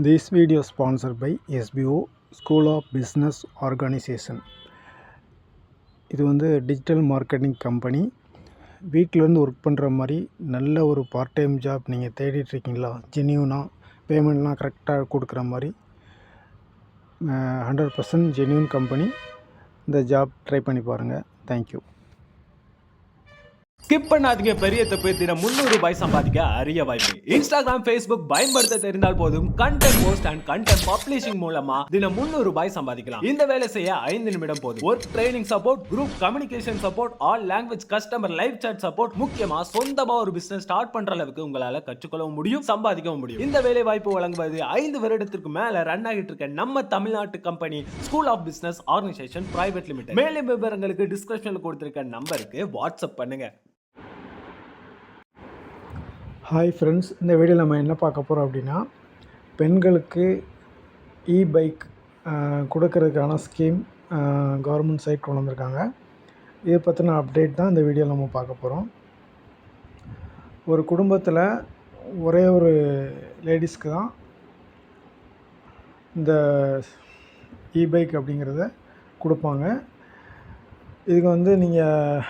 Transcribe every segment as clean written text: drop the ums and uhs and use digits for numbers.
This video is sponsored by SBO School of Business Organization. இது வந்து digital marketing company. வீட்டிலேருந்து work பண்ணுற மாதிரி நல்ல ஒரு பார்ட் டைம் ஜாப் நீங்கள் தேடிட்டுருக்கீங்களா? ஜென்யூனாக பேமெண்ட்லாம் கரெக்டாக கொடுக்குற மாதிரி 100% ஜென்யூன் கம்பெனி. இந்த ஜாப் ட்ரை பண்ணி பாருங்கள். தேங்க்யூ. ஸ்கிப் பண்ணாதீங்க, பெரிய தப்பு. தினம் 300 ரூபாய் சம்பாதிக்க அரிய வாய்ப்பு. இன்ஸ்டாகிராம், ஃபேஸ்புக் பயன்படுத்த தெரிந்தால் போதும். Content post and content publishing மூலமா தினம் 300 ரூபாய் சம்பாதிக்கலாம். இந்த வேலை செய்ய 5 நிமிடம் போதும். Work training support, group communication support, all language customer live chat support, முக்கியமா சொந்தமா ஒரு பிசினஸ் ஸ்டார்ட் பண்ற அளவுக்கு உங்களால கற்றுக்கொள்ளவும் முடியும், சம்பாதிக்கவும் முடியும். இந்த வேலை வாய்ப்பு வழங்குவது 5 வருடத்திற்கு மேல ரன் ஆகிட்டு இருக்க நம்ம தமிழ்நாட்டு company school of business organisation private limited. மேலும் விவரங்களுக்கு டிஸ்கிரிப்ஷன்ல கொடுத்திருக்க நம்பருக்கு வாட்ஸ்அப் பண்ணுங்க. ஹாய் ஃப்ரெண்ட்ஸ், இந்த வீடியோவில் நம்ம என்ன பார்க்க போகிறோம் அப்படின்னா, பெண்களுக்கு பைக் கொடுக்கறதுக்கான ஸ்கீம் கவர்மெண்ட் சைட் கொண்டு வந்திருக்காங்க. இதை பற்றின அப்டேட் தான் இந்த வீடியோவில் நம்ம பார்க்க போகிறோம். ஒரு குடும்பத்தில் ஒரே ஒரு லேடிஸ்க்கு தான் இந்த பைக் அப்படிங்கிறத கொடுப்பாங்க. இதுக்கு வந்து நீங்கள்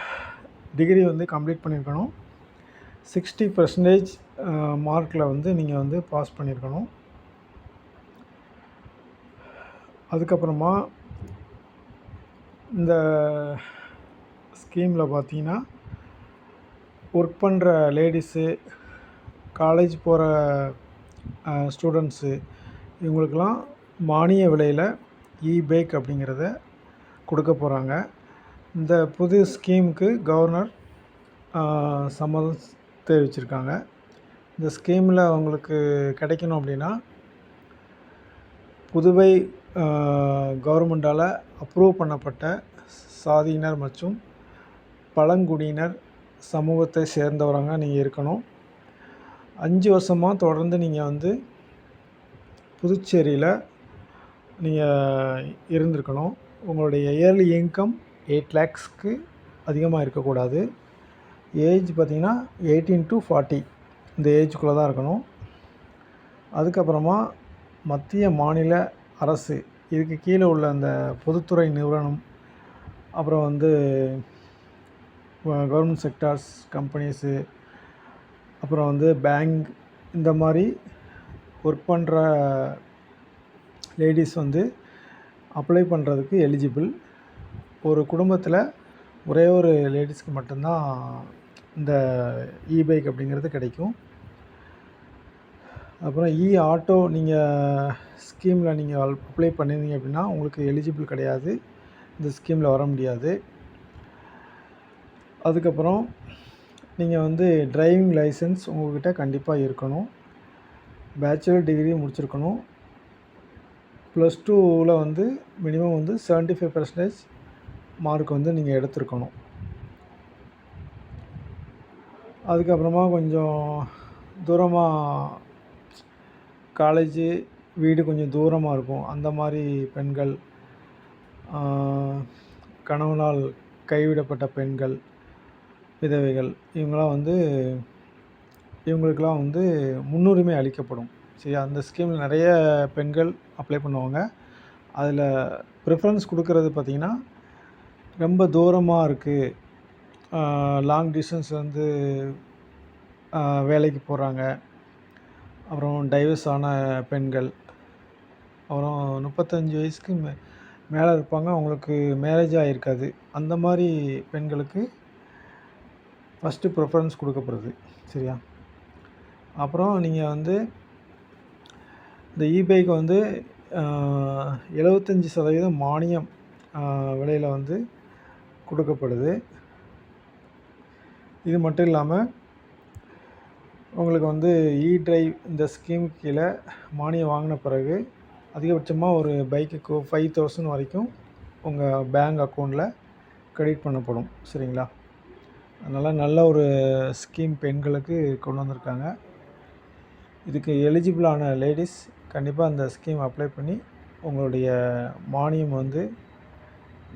டிகிரி வந்து கம்ப்ளீட் பண்ணியிருக்கணும். 60% மார்க்கில் வந்து நீங்கள் வந்து பாஸ் பண்ணியிருக்கணும். அதுக்கப்புறமா இந்த ஸ்கீமில் பார்த்தீங்கன்னா, ஒர்க் பண்ணுற லேடிஸு, காலேஜ் போகிற ஸ்டூடெண்ட்ஸு, இவங்களுக்கெல்லாம் மானிய விலையில் பைக் அப்படிங்கிறத கொடுக்க போகிறாங்க. இந்த புது ஸ்கீமுக்கு கவர்னர் சம்மதம் தெரிவிச்சிருக்காங்க. இந்த ஸ்கீமில் அவங்களுக்கு கிடைக்கணும் அப்படின்னா, புதுவை கவர்மெண்டால் அப்ரூவ் பண்ணப்பட்ட சாதியினர் மற்றும் பழங்குடியினர் சமூகத்தை சேர்ந்தவராங்க நீங்கள் இருக்கணும். 5 வருஷமாக தொடர்ந்து நீங்கள் வந்து புதுச்சேரியில் நீங்கள் இருந்திருக்கணும். உங்களுடைய இயர்லி இன்கம் 8 lakhsக்கு அதிகமாக இருக்கக்கூடாது. ஏஜ் பார்த்திங்கன்னா 18 to 40 இந்த ஏஜுக்குள்ளே தான் இருக்கணும். அதுக்கப்புறமா மத்திய மாநில அரசு, இதுக்கு கீழே உள்ள அந்த பொதுத்துறை நிறுவனம், அப்புறம் வந்து கவர்மெண்ட் செக்டார்ஸ் கம்பெனிஸு, அப்புறம் வந்து பேங்க், இந்த மாதிரி ஒர்க் பண்ணுற லேடிஸ் வந்து அப்ளை பண்ணுறதுக்கு எலிஜிபிள். ஒரு குடும்பத்தில் ஒரே ஒரு லேடிஸ்க்கு மட்டும்தான் இந்த பைக் அப்படிங்கிறது கிடைக்கும். அப்புறம் ஆட்டோ நீங்கள் ஸ்கீமில் நீங்கள் அப்ளை பண்ணியிருந்தீங்க அப்படின்னா உங்களுக்கு எலிஜிபிள் கிடையாது, இந்த ஸ்கீமில் வர முடியாது. அதுக்கப்புறம் நீங்கள் வந்து டிரைவிங் லைசன்ஸ் உங்கள்கிட்ட கண்டிப்பாக இருக்கணும். பேச்சுலர் டிகிரி முடிச்சிருக்கணும். +2ல் வந்து மினிமம் வந்து 75% மார்க் வந்து நீங்கள் எடுத்துருக்கணும். அதுக்கப்புறமா கொஞ்சம் தூரமாக காலேஜு, வீடு கொஞ்சம் தூரமாக இருக்கும். அந்த மாதிரி பெண்கள், கணவனால் கைவிடப்பட்ட பெண்கள், விதவைகள், இவங்களுக்கெல்லாம் வந்து முன்னுரிமை அளிக்கப்படும். சரி, அந்த ஸ்கீமில் நிறைய பெண்கள் அப்ளை பண்ணுவாங்க. அதில் ப்ரிஃபரன்ஸ் கொடுக்கறது பார்த்திங்கன்னா, ரொம்ப தூரமாக இருக்குது, லாங் டிஸ்டன்ஸ் வந்து வேலைக்கு போகிறாங்க, அப்புறம் டைவர்ஸ் ஆன பெண்கள், அப்புறம் 35 வயசுக்கு மேலே இருப்பாங்க, அவங்களுக்கு மேரேஜ் ஆகிருக்காது, அந்த மாதிரி பெண்களுக்கு ஃபஸ்ட்டு ப்ரிஃபரன்ஸ் கொடுக்கப்படுது. சரியா? அப்புறம் நீங்கள் வந்து இந்த பைக் வந்து 75% மானியம் விலையில் வந்து கொடுக்கப்படுது. இது மட்டும் இல்லாமல் உங்களுக்கு வந்து டிரைவ் இந்த ஸ்கீமுக்கு கீழே மானியம் வாங்கின பிறகு அதிகபட்சமாக ஒரு பைக்குக்கு 5,000 வரைக்கும் உங்கள் பேங்க் அக்கௌண்ட்டில் கிரெடிட் பண்ணப்படும். சரிங்களா? அதனால் நல்ல ஒரு ஸ்கீம் பெண்களுக்கு கொண்டு வந்திருக்காங்க. இதுக்கு எலிஜிபிளான லேடிஸ் கண்டிப்பாக அந்த ஸ்கீம் அப்ளை பண்ணி உங்களுடைய மானியம் வந்து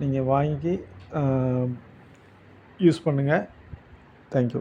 நீங்கள் வாங்கி யூஸ் பண்ணுங்கள். தேங்க்யூ.